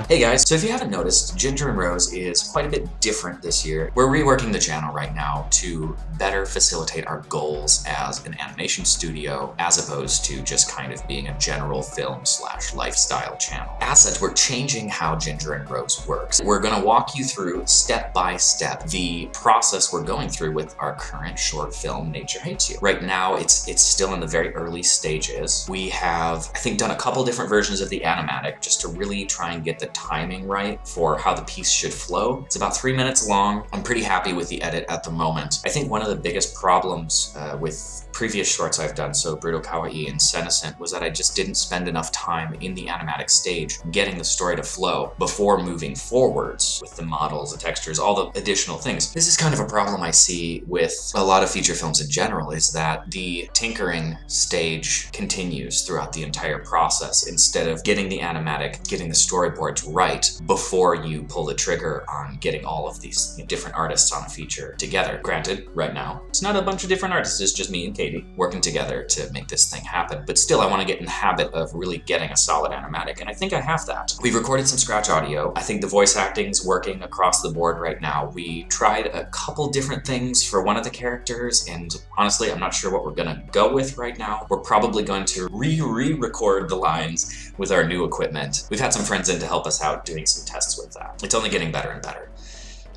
Hey guys, so if you haven't noticed, Ginger and Rose is quite a bit different this year. We're reworking the channel right now to better facilitate our goals as an animation studio, as opposed to just kind of being a general film/lifestyle channel. As such, we're changing how Ginger and Rose works. We're gonna walk you through step by step the process we're going through with our current short film, Nature Hates You. Right now, it's still in the very early stages. We have, I think, done a couple different versions of the animatic just to really try and get the timing right for how the piece should flow. It's about 3 minutes long. I'm pretty happy with the edit at the moment. I think one of the biggest problems with previous shorts I've done, so Brutal Kawaii and Senescent, was that I just didn't spend enough time in the animatic stage getting the story to flow before moving forwards with the models, the textures, all the additional things. This is kind of a problem I see with a lot of feature films in general, is that the tinkering stage continues throughout the entire process instead of getting the animatic, getting the storyboards right before you pull the trigger on getting all of these different artists on a feature together. Granted, right now, it's not a bunch of different artists, it's just me and Katie working together to make this thing happen. But still, I want to get in the habit of really getting a solid animatic, and I think I have that. We've recorded some scratch audio. I think the voice acting's working across the board right now. We tried a couple different things for one of the characters, and honestly, I'm not sure what we're gonna go with right now. We're probably going to re-record the lines with our new equipment. We've had some friends in to help us out doing some tests with that. It's only getting better and better.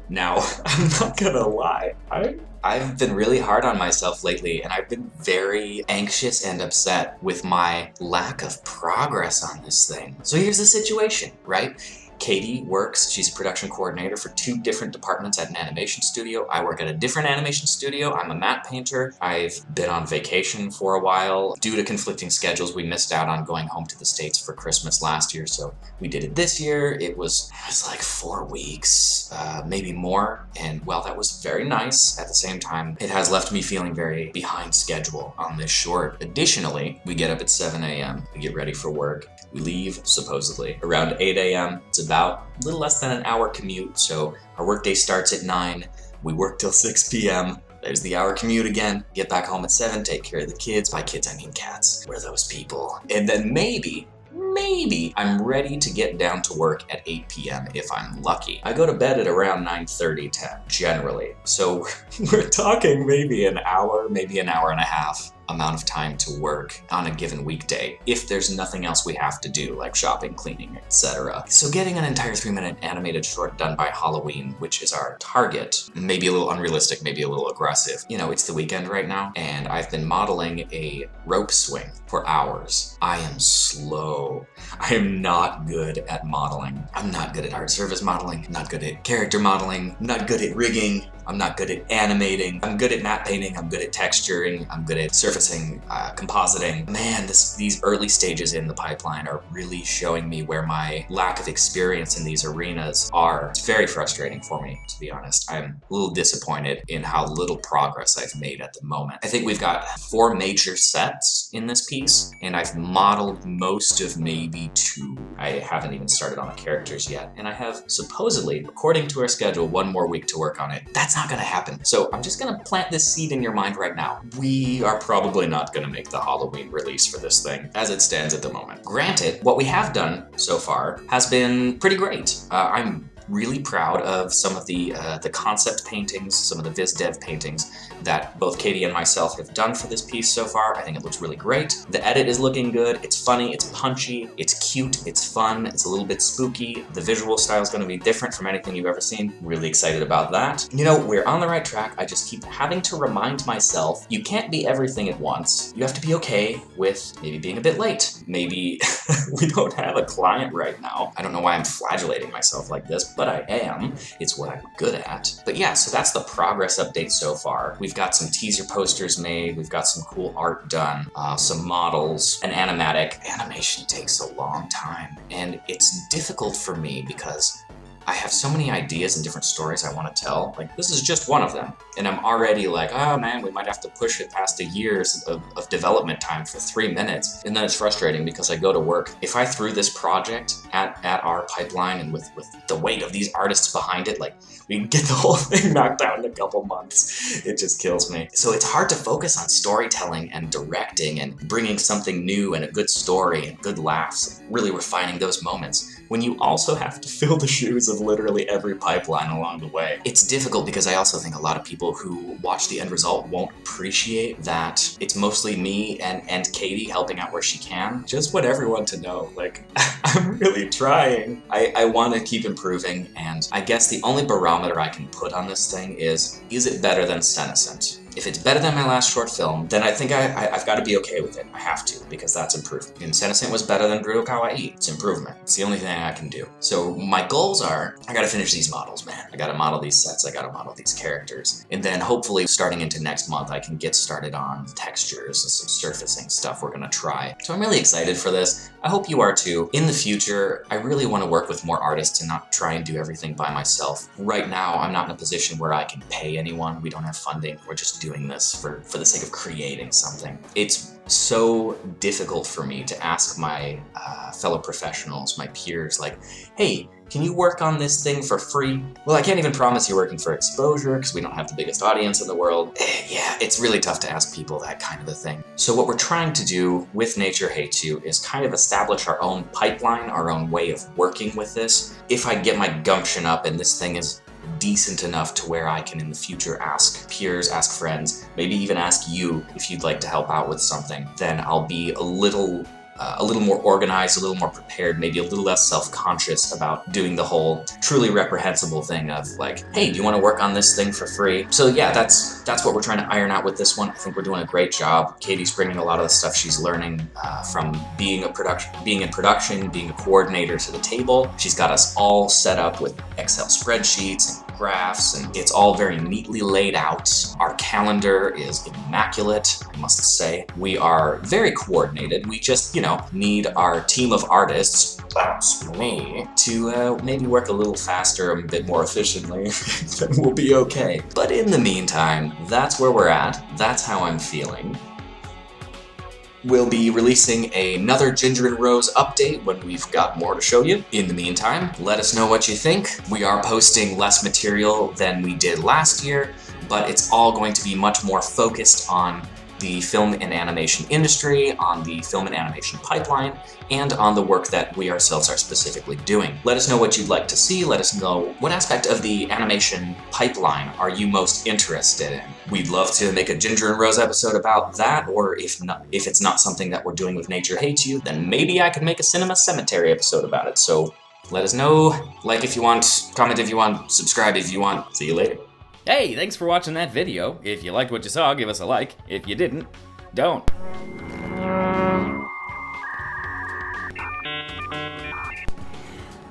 Now, I'm not gonna lie, I've been really hard on myself lately, and I've been very anxious and upset with my lack of progress on this thing. So here's the situation, right? Katie works, she's a production coordinator for 2 different departments at an animation studio. I work at a different animation studio. I'm a matte painter. I've been on vacation for a while. Due to conflicting schedules, we missed out on going home to the States for Christmas last year, so we did it this year. It was like 4 weeks, maybe more, and well, that was very nice. At the same time, it has left me feeling very behind schedule on this short. Additionally, we get up at 7 a.m., we get ready for work. We leave, supposedly, around 8 a.m. It's about a little less than an hour commute, so our workday starts at 9. We work till 6 p.m. There's the hour commute again. Get back home at 7, take care of the kids. By kids, I mean cats. We're those people. And then maybe I'm ready to get down to work at 8 p.m. if I'm lucky. I go to bed at around 9:30, 10, generally. So we're talking maybe an hour, maybe an hour and a half amount of time to work on a given weekday if there's nothing else we have to do, like shopping, cleaning, etc. So getting an entire 3-minute animated short done by Halloween, which is our target, maybe a little unrealistic, maybe a little aggressive. You know, it's the weekend right now, and I've been modeling a rope swing for hours. I am slow. I am not good at modeling. I'm not good at art service modeling. I'm not good at character modeling. I'm not good at rigging. I'm not good at animating. I'm good at matte painting. I'm good at texturing. I'm good at surfacing, compositing. Man, these early stages in the pipeline are really showing me where my lack of experience in these arenas are. It's very frustrating for me, to be honest. I'm a little disappointed in how little progress I've made at the moment. I think we've got 4 major sets in this piece, and I've modeled most of maybe 2. I haven't even started on the characters yet, and I have supposedly, according to our schedule, 1 more week to work on it. That's not gonna happen. So I'm just gonna plant this seed in your mind right now. We are probably not gonna make the Halloween release for this thing as it stands at the moment. Granted, what we have done so far has been pretty great. I'm really proud of some of the concept paintings, some of the Viz Dev paintings that both Katie and myself have done for this piece so far. I think it looks really great. The edit is looking good. It's funny, it's punchy, it's cute, it's fun, it's a little bit spooky. The visual style is going to be different from anything you've ever seen. Really excited about that. You know, we're on the right track. I just keep having to remind myself, you can't be everything at once. You have to be okay with maybe being a bit late. Maybe we don't have a client right now. I don't know why I'm flagellating myself like this, but I am. It's what I'm good at. But yeah, so that's the progress update so far. We've got some teaser posters made, we've got some cool art done, some models, an animatic. Animation takes a long time, and it's difficult for me because I have so many ideas and different stories I want to tell. Like, this is just one of them. And I'm already like, oh man, we might have to push it past a year of development time for 3 minutes. And then it's frustrating because I go to work. If I threw this project at our pipeline and with the weight of these artists behind it, like, we can get the whole thing knocked out in a couple months. It just kills me. So it's hard to focus on storytelling and directing and bringing something new and a good story and good laughs, really refining those moments when you also have to fill the shoes of literally every pipeline along the way. It's difficult because I also think a lot of people who watch the end result won't appreciate that it's mostly me and Katie helping out where she can. Just want everyone to know, like, I'm really trying. I want to keep improving, and I guess the only barometer I can put on this thing is it better than Senescent? If it's better than my last short film, then I think I've got to be okay with it. I have to, because that's improvement. And Senescent was better than Ruru Kawaii. It's improvement. It's the only thing I can do. So my goals are, I gotta finish these models, man. I gotta model these sets, I gotta model these characters. And then hopefully starting into next month, I can get started on textures and some surfacing stuff we're gonna try. So I'm really excited for this. I hope you are too. In the future, I really want to work with more artists and not try and do everything by myself. Right now, I'm not in a position where I can pay anyone. We don't have funding. We're just doing this for the sake of creating something. It's so difficult for me to ask my fellow professionals, my peers, like, hey, can you work on this thing for free? Well, I can't even promise you working for exposure because we don't have the biggest audience in the world. Yeah, it's really tough to ask people that kind of a thing. So what we're trying to do with Nature Hates You is kind of establish our own pipeline, our own way of working with this. If I get my gumption up and this thing is decent enough to where I can in the future ask peers, ask friends, maybe even ask you if you'd like to help out with something, then I'll be a little more organized, a little more prepared, maybe a little less self-conscious about doing the whole truly reprehensible thing of like, hey, do you want to work on this thing for free? So yeah, that's what we're trying to iron out with this one. I think we're doing a great job. Katie's bringing a lot of the stuff she's learning from being in production, being a coordinator to the table. She's got us all set up with Excel spreadsheets and graphs, and it's all very neatly laid out. Our calendar is immaculate, I must say. We are very coordinated. We just, need our team of artists, that's me, to maybe work a little faster and a bit more efficiently, then we'll be okay. But in the meantime, that's where we're at. That's how I'm feeling. We'll be releasing another Ginger and Rose update when we've got more to show you. In the meantime, let us know what you think. We are posting less material than we did last year, but it's all going to be much more focused on the film and animation industry, on the film and animation pipeline, and on the work that we ourselves are specifically doing. Let us know what you'd like to see. Let us know what aspect of the animation pipeline are you most interested in. We'd love to make a Ginger and Rose episode about that, or if it's not something that we're doing with Nature Hates You, then maybe I could make a Cinema Cemetery episode about it. So let us know. Like if you want, comment if you want, subscribe if you want. See you later. Hey, thanks for watching that video. If you liked what you saw, give us a like. If you didn't, don't.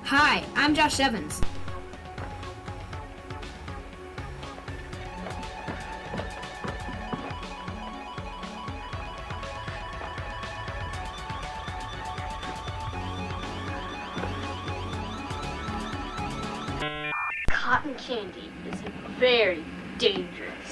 Hi, I'm Josh Evans. Cotton candy is very dangerous.